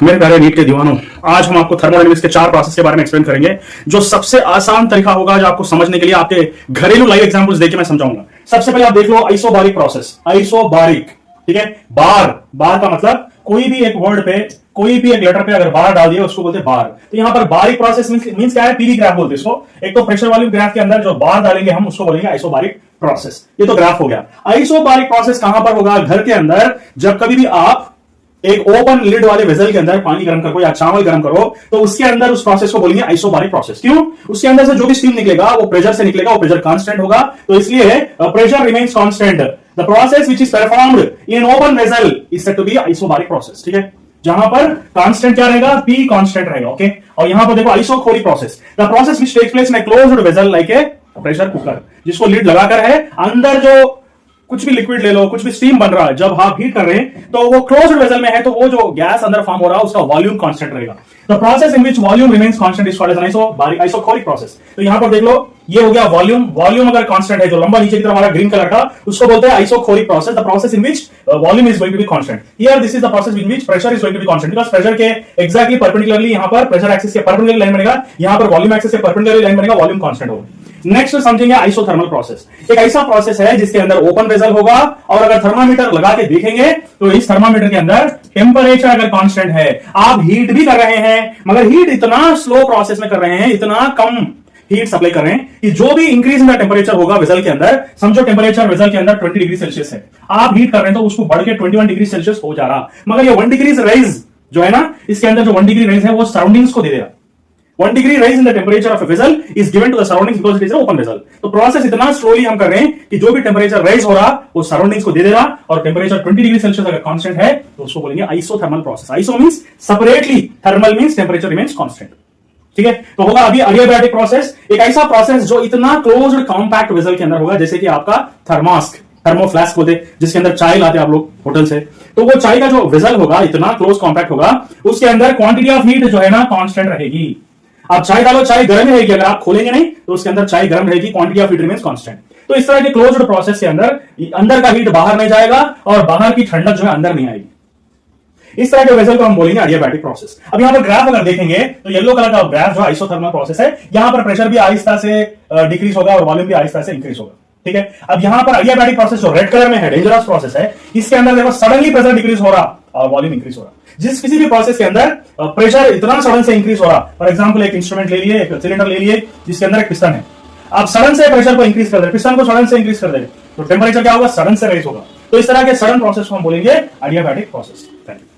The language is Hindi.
मेरे प्यारे नीट के दीवानों, आज हम आपको थर्मोडायनेमिक्स के 4 प्रोसेस के बारे में एक्सप्लेन करेंगे, जो सबसे आसान तरीका होगा जो आपको समझने के लिए आपके घरेलू लाइव एग्जांपल्स देके मैं समझाऊंगा। सबसे पहले आप देख लो आइसोबारिक प्रोसेस। आइसोबारिक, ठीक है। बार का मतलब कोई भी एक वर्ड पे, कोई भी एक लेटर पे अगर बार डाल दिया उसको बोलते हैं बार। तो यहां पर बारिक प्रोसेस मींस क्या है? पीवी ग्राफ बोलते हैं इसको। एक तो प्रेशर वॉल्यूम ग्राफ के अंदर जो बार डालेंगे हम उसको बोलेंगे आइसोबारिक प्रोसेस। ये तो ग्राफ हो गया। आइसोबारिक प्रोसेस कहां पर होगा? घर के अंदर। जब कभी भी आप एक ओपन लिड वाले वेसल के अंदर पानी गर्म करो या चावल गर्म करो तो उसके अंदर उस प्रोसेस को बोलेंगे आइसोबारिक प्रोसेस। क्यों? उसके अंदर से जो भी स्टीम निकलेगा वो प्रेशर से निकलेगा, वो प्रेशर कांस्टेंट होगा, तो इसलिए pressure remains constant. The process which is performed in open vessel is said to be isobaric process. ठीक है, जहां पर कांस्टेंट क्या रहेगा? पी कांस्टेंट रहेगा। ओके, और यहां पर देखो isochoric process, the process which takes place in a closed vessel like a pressure cooker, जिसको लिड लगाकर है, अंदर जो कुछ भी लिक्विड ले लो, कुछ भी स्टीम बन रहा है, जब आप हीट कर रहे हैं तो वो क्लोज्ड वेसल में है, तो वो जो गैस अंदर फॉर्म हो रहा है उसका वॉल्यूम कांस्टेंट रहेगा। The process in which volume remains constant is called as an isochoric process. तो यहां पर देख लो, ये हो गया वॉल्यूम अगर कांस्टेंट है, जो लंबा नीचे की तरफ हमारा ग्रीन कलर का, उसको बोलते हैं isochoric process. The process in which volume is going to be constant. Here this is the process in which pressure is going to be constant, because pressure के एग्जैक्टली परपेंडिकुलरली यहां पर प्रेशर एक्सिस के परपेंडिकुलर लाइन बनेगा, यहां पर वॉल्यूम एक्सिस के परपेंडिकुलर लाइन बनेगा, वॉल्यूम कांस्टेंट होगा। नेक्स्ट समझेंगे आइसोथर्मल प्रोसेस। एक ऐसा प्रोसेस है जिसके अंदर ओपन वेसल होगा और अगर थर्मामीटर लगा के देखेंगे तो इस थर्मामीटर के अंदर टेंपरेचर अगर कांस्टेंट है, आप हीट भी कर रहे हैं मगर हीट इतना स्लो प्रोसेस में कर रहे हैं, इतना कम हीट सप्लाई कर रहे हैं कि जो भी इंक्रीज इन द टेंपरेचर होगा वेसल के अंदर, समझो टेंपरेचर वेसल के अंदर 20 डिग्री सेल्सियस है, आप हीट कर रहे हैं तो उसको बढ़ के 21 डिग्री सेल्सियस हो जा रहा, मगर ये 1 डिग्री राइज जो है ना, इसके अंदर जो 1 डिग्री राइज है वो सराउंडिंग्स को दे देगा। 1 degree rise in the temperature of a vessel is given to the surroundings because it is an open vessel। तो प्रोसेस इतना स्लोली हम कर रहे हैं कि जो भी टेंपरेचर राइज हो रहा वो सराउंडिंग्स को दे दे रहा, और टेंपरेचर 20 डिग्री सेल्सियस अगर कांस्टेंट है तो उसको बोलेंगे isothermal process. Iso means separately, thermal means temperature remains constant. ठीक है, तो होगा अभी एडियाबैटिक प्रोसेस, एक ऐसा प्रोसेस जो इतना क्लोज्ड कॉम्पैक्ट वेसल के अंदर होगा, जैसे कि आपका थर्मास्क, थर्मोफ्लास्क बोलते जिसके अंदर चाय लाते आप लोग होटल से, तो वो चाय का जो वेसल होगा इतना क्लोज कॉम्पैक्ट होगा, उसके अंदर क्वांटिटी ऑफ हीट जो है ना कांस्टेंट रहेगी। आप चाय डालो, चाय गर्म रहेगी, अगर आप खोलेंगे नहीं तो उसके अंदर चाय गर्म रहेगी, quantity of heat remains constant. तो इस तरह के क्लोज्ड प्रोसेस के अंदर का हीट बाहर नहीं जाएगा और बाहर की ठंडक जो है अंदर नहीं आएगी। इस तरह के वेसल को हम बोलेंगे एडियाबैटिक प्रोसेस। अब यहां पर ग्राफ अगर देखेंगे तो येलो कलर का ग्राफ जो आइसोथर्मल प्रोसेस है, यहां पर प्रेशर भी आहिस्ता से डिक्रीज होगा और वॉल्यूम भी आहिस्ता से इंक्रीज होगा। ठीक है, अब यहां पर एडियाबैटिक प्रोसेस जो रेड कलर में है, डेंजरस प्रोसेस है, इसके अंदर देखो सडनली प्रेशर डिक्रीज हो रहा और वॉल्यूम इंक्रीज हो रहा। जिस किसी भी प्रोसेस के अंदर प्रेशर इतना सडन से इंक्रीज हो रहा, फॉर एग्जांपल एक इंस्ट्रूमेंट ले लिए, एक सिलेंडर ले लिए जिसके अंदर एक पिस्टन है, आप सडन से प्रेशर को इंक्रीज कर दे, पिस्टन को सडन से इंक्रीज कर दे, तो टेंपरेचर क्या होगा? सडन से राइज होगा। तो इस तरह के सडन प्रोसेस को हम बोलेंगे एडियाबैटिक प्रोसेस। Thank you.